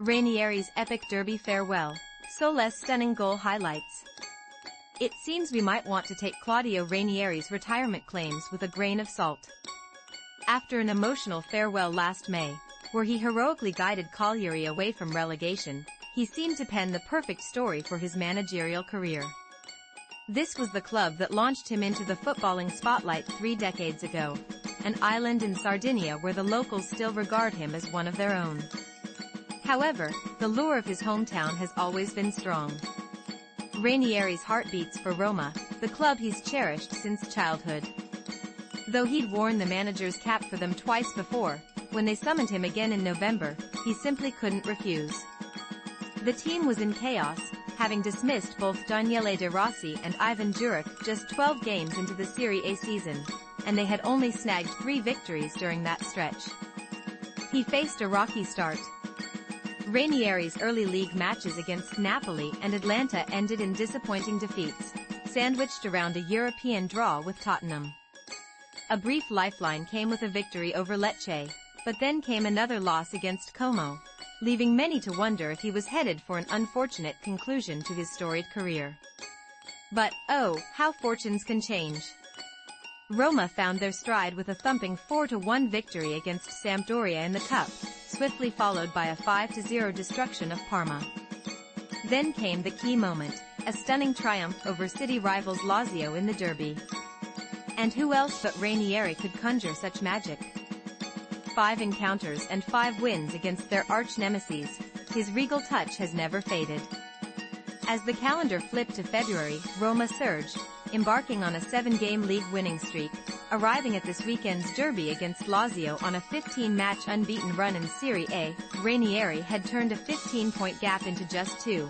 Ranieri's epic derby farewell. Soulé's stunning goal highlights. It seems we might want to take Claudio Ranieri's retirement claims with a grain of salt. After an emotional farewell last May, where he heroically guided Cagliari away from relegation, he seemed to pen the perfect story for his managerial career. This was the club that launched him into the footballing spotlight 3 decades ago, an island in Sardinia where the locals still regard him as one of their own. However, the lure of his hometown has always been strong. Ranieri's heart beats for Roma, the club he's cherished since childhood. Though he'd worn the manager's cap for them twice before, when they summoned him again in November, he simply couldn't refuse. The team was in chaos, having dismissed both Daniele De Rossi and Ivan Juric just 12 games into the Serie A season, and they had only snagged 3 victories during that stretch. He faced a rocky start. Ranieri's early league matches against Napoli and Atlanta ended in disappointing defeats, sandwiched around a European draw with Tottenham. A brief lifeline came with a victory over Lecce, but then came another loss against Como, leaving many to wonder if he was headed for an unfortunate conclusion to his storied career. But, oh, how fortunes can change. Roma found their stride with a thumping 4-1 victory against Sampdoria in the Cup, swiftly followed by a 5-0 destruction of Parma. Then came the key moment, a stunning triumph over city rivals Lazio in the derby. And who else but Ranieri could conjure such magic? 5 encounters and 5 wins against their arch-nemesis, his regal touch has never faded. As the calendar flipped to February, Roma surged, embarking on a 7-game league winning streak, arriving at this weekend's derby against Lazio on a 15-match unbeaten run in Serie A. Ranieri had turned a 15-point gap into just 2.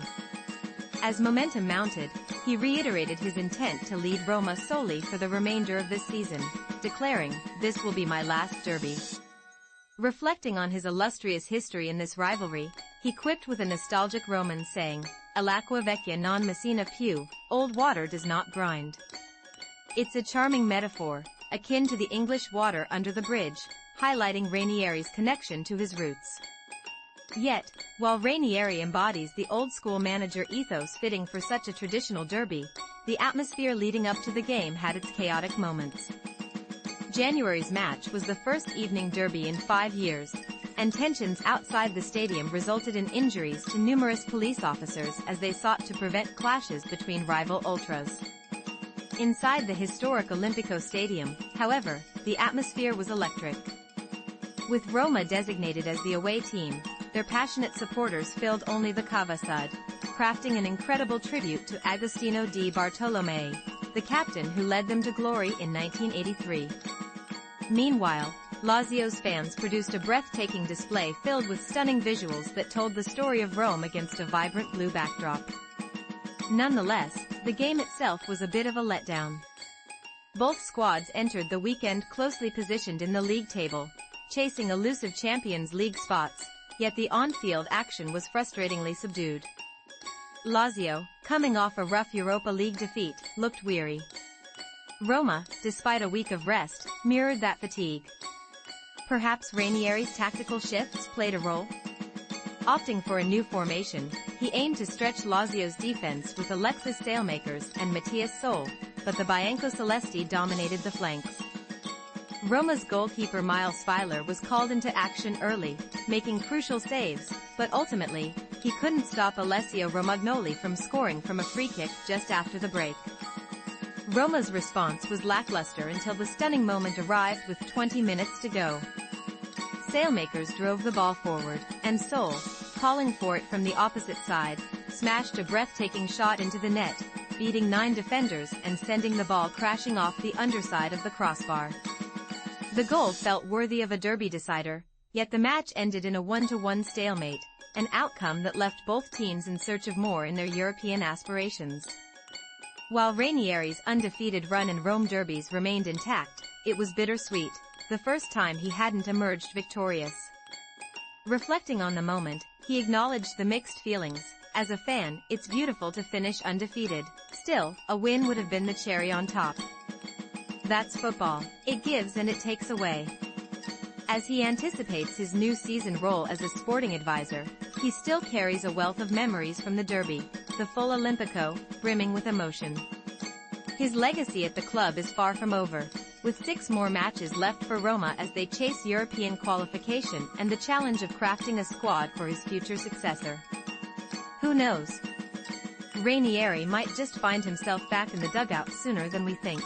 As momentum mounted, he reiterated his intent to lead Roma solely for the remainder of this season, declaring, "This will be my last derby." Reflecting on his illustrious history in this rivalry, he quipped with a nostalgic Roman saying, "All'acqua vecchia non messina più, old water does not grind." It's a charming metaphor, akin to the English water under the bridge, highlighting Ranieri's connection to his roots. Yet, while Ranieri embodies the old-school manager ethos fitting for such a traditional derby, the atmosphere leading up to the game had its chaotic moments. January's match was the first evening derby in 5 years, and tensions outside the stadium resulted in injuries to numerous police officers as they sought to prevent clashes between rival ultras. Inside the historic Olimpico Stadium, however, the atmosphere was electric. With Roma designated as the away team, their passionate supporters filled only the Cavassad, crafting an incredible tribute to Agostino Di Bartolomei, the captain who led them to glory in 1983. Meanwhile, Lazio's fans produced a breathtaking display filled with stunning visuals that told the story of Rome against a vibrant blue backdrop. Nonetheless, the game itself was a bit of a letdown. Both squads entered the weekend closely positioned in the league table, chasing elusive Champions League spots, yet the on-field action was frustratingly subdued. Lazio, coming off a rough Europa League defeat, looked weary. Roma, despite a week of rest, mirrored that fatigue. Perhaps Ranieri's tactical shifts played a role? Opting for a new formation, he aimed to stretch Lazio's defense with Alexis Saelmakers and Matías Soulé, but the Bianco-Celesti dominated the flanks. Roma's goalkeeper Miles Filer was called into action early, making crucial saves, but ultimately, he couldn't stop Alessio Romagnoli from scoring from a free kick just after the break. Roma's response was lackluster until the stunning moment arrived with 20 minutes to go. Saelmakers drove the ball forward, and Soulé, calling for it from the opposite side, smashed a breathtaking shot into the net, beating 9 defenders and sending the ball crashing off the underside of the crossbar. The goal felt worthy of a derby decider, yet the match ended in a 1-1 stalemate, an outcome that left both teams in search of more in their European aspirations. While Ranieri's undefeated run in Rome derbies remained intact, it was bittersweet, the first time he hadn't emerged victorious. Reflecting on the moment, he acknowledged the mixed feelings. As a fan, it's beautiful to finish undefeated. Still, a win would have been the cherry on top. That's football. It gives and it takes away. As he anticipates his new season role as a sporting advisor, he still carries a wealth of memories from the derby, the full Olimpico, brimming with emotion. His legacy at the club is far from over, with 6 more matches left for Roma as they chase European qualification and the challenge of crafting a squad for his future successor. Who knows? Ranieri might just find himself back in the dugout sooner than we think.